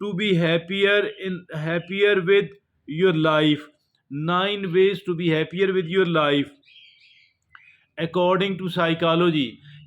to be happier with your life। 9 ways to be happier with your life according to psychology।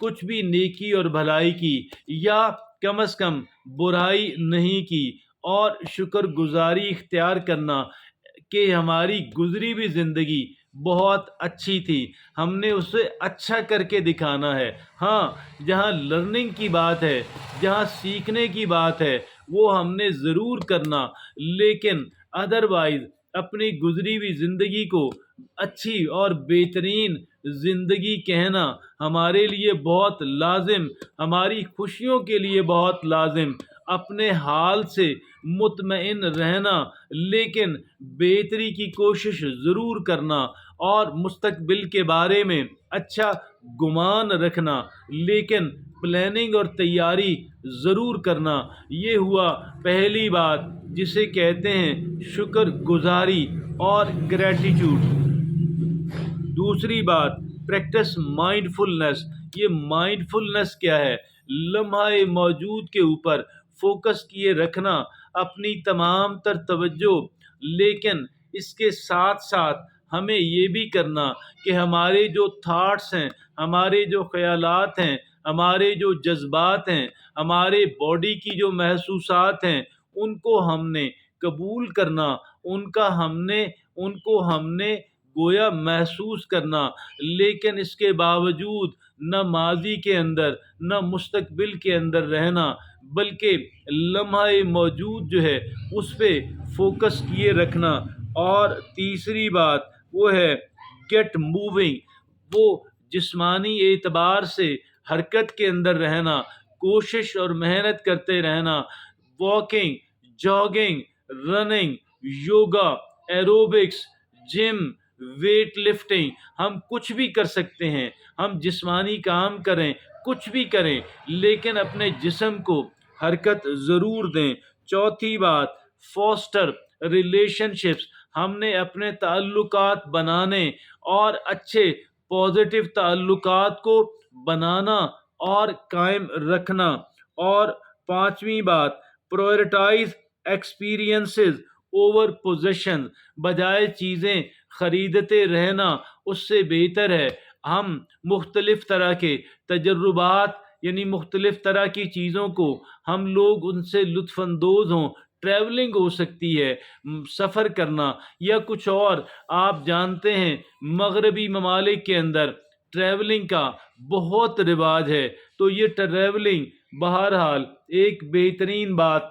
کچھ بھی نیکی اور بھلائی کی یا کم از کم برائی نہیں کی، اور شکر گزاری اختیار کرنا کہ ہماری گزری بھی زندگی بہت اچھی تھی، ہم نے اسے اچھا کر کے دکھانا ہے۔ ہاں، جہاں لرننگ کی بات ہے، جہاں سیکھنے کی بات ہے، وہ ہم نے ضرور کرنا، لیکن ادروائز اپنی گزری ہوئی زندگی کو اچھی اور بہترین زندگی کہنا ہمارے لیے بہت لازم، ہماری خوشیوں کے لیے بہت لازم، اپنے حال سے مطمئن رہنا، لیکن بہتری کی کوشش ضرور کرنا، اور مستقبل کے بارے میں اچھا گمان رکھنا، لیکن پلاننگ اور تیاری ضرور کرنا۔ یہ ہوا پہلی بات جسے کہتے ہیں شکر گزاری اور گریٹیٹیوڈ۔ دوسری بات، پریکٹس مائنڈ فلنس۔ یہ مائنڈ فلنس کیا ہے؟ لمحہ موجود کے اوپر فوکس کیے رکھنا اپنی تمام تر توجہ، لیکن اس کے ساتھ ساتھ ہمیں یہ بھی کرنا کہ ہمارے جو تھاٹس ہیں، ہمارے جو خیالات ہیں، ہمارے جو جذبات ہیں، ہمارے باڈی کی جو محسوسات ہیں، ان کو ہم نے قبول کرنا، ان کو ہم نے گویا محسوس کرنا، لیکن اس کے باوجود نہ ماضی کے اندر نہ مستقبل کے اندر رہنا، بلکہ لمحہ موجود جو ہے اس پہ فوکس کیے رکھنا۔ اور تیسری بات وہ ہے گیٹ موونگ، وہ جسمانی اعتبار سے حرکت کے اندر رہنا، کوشش اور محنت کرتے رہنا، walking, jogging, running, yoga, aerobics, gym, weight lifting, ہم کچھ بھی کر سکتے ہیں، ہم جسمانی کام کریں، کچھ بھی کریں، لیکن اپنے جسم کو حرکت ضرور دیں۔ چوتھی بات، فاسٹر ریلیشن شپس، ہم نے اپنے تعلقات بنانے اور اچھے پازیٹیو تعلقات کو بنانا اور قائم رکھنا۔ اور پانچویں بات، پرائرٹائز ایکسپیرینسز اوور پوزیشن، بجائے چیزیں خریدتے رہنا اس سے بہتر ہے ہم مختلف طرح کے تجربات، یعنی مختلف طرح کی چیزوں کو ہم لوگ ان سے لطف اندوز ہوں۔ ٹریولنگ ہو سکتی ہے، سفر کرنا یا کچھ اور۔ آپ جانتے ہیں مغربی ممالک کے اندر ٹریولنگ کا بہت رواج ہے، تو یہ ٹریولنگ بہرحال ایک بہترین بات،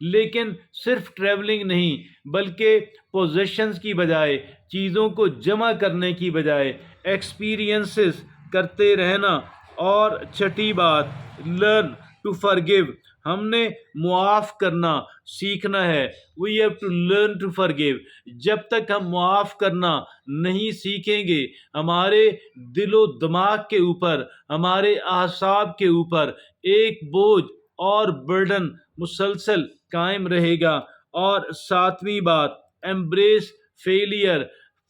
لیکن صرف ٹریولنگ نہیں بلکہ پوزیشنز کی بجائے، چیزوں کو جمع کرنے کی بجائے ایکسپیرینسز کرتے رہنا۔ اور چھٹی بات، لرن ٹو فرگیو، ہم نے معاف کرنا سیکھنا ہے۔ We have to learn to forgive. جب تک ہم معاف کرنا نہیں سیکھیں گے، ہمارے دل و دماغ کے اوپر، ہمارے اعصاب کے اوپر ایک بوجھ اور برڈن مسلسل قائم رہے گا۔ اور ساتویں بات، ایمبریس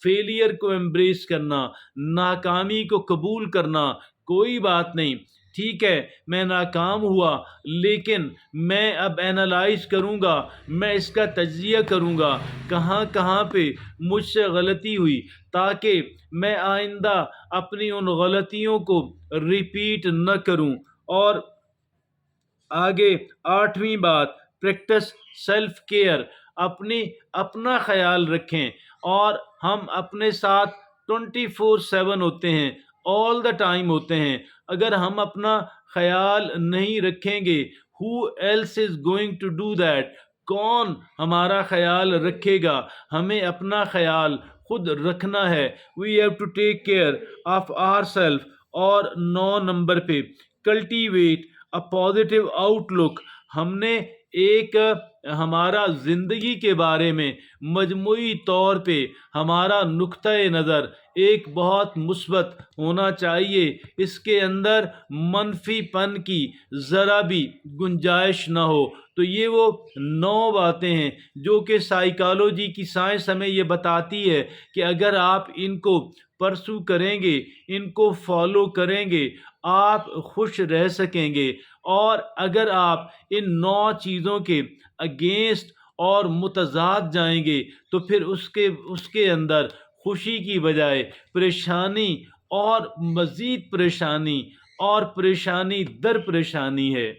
فیلئر کو ایمبریس کرنا، ناکامی کو قبول کرنا۔ کوئی بات نہیں، ٹھیک ہے میں ناکام ہوا، لیکن میں اب اینالائز کروں گا، میں اس کا تجزیہ کروں گا کہاں کہاں پہ مجھ سے غلطی ہوئی، تاکہ میں آئندہ اپنی ان غلطیوں کو ریپیٹ نہ کروں۔ اور آگے آٹھویں بات، پریکٹس سیلف کیئر، اپنا خیال رکھیں۔ اور ہم اپنے ساتھ 24/7 ہوتے ہیں، آل دا ٹائم ہوتے ہیں۔ اگر ہم اپنا خیال نہیں رکھیں گے، who else is going to do that؟ کون ہمارا خیال رکھے گا؟ ہمیں اپنا خیال خود رکھنا ہے۔ we have to take care of ourselves۔ اور 9 نمبر پہ، cultivate a positive outlook، ہم نے ہمارا زندگی کے بارے میں مجموعی طور پہ ہمارا نقطۂ نظر ایک بہت مثبت ہونا چاہیے، اس کے اندر منفی پن کی ذرا بھی گنجائش نہ ہو۔ تو یہ وہ 9 باتیں ہیں جو کہ سائیکالوجی کی سائنس ہمیں یہ بتاتی ہے کہ اگر آپ ان کو پرسو کریں گے، ان کو فالو کریں گے، آپ خوش رہ سکیں گے۔ اور اگر آپ ان 9 چیزوں کے اگینسٹ اور متضاد جائیں گے تو پھر اس کے اندر خوشی کی بجائے پریشانی اور مزید پریشانی اور پریشانی در پریشانی ہے۔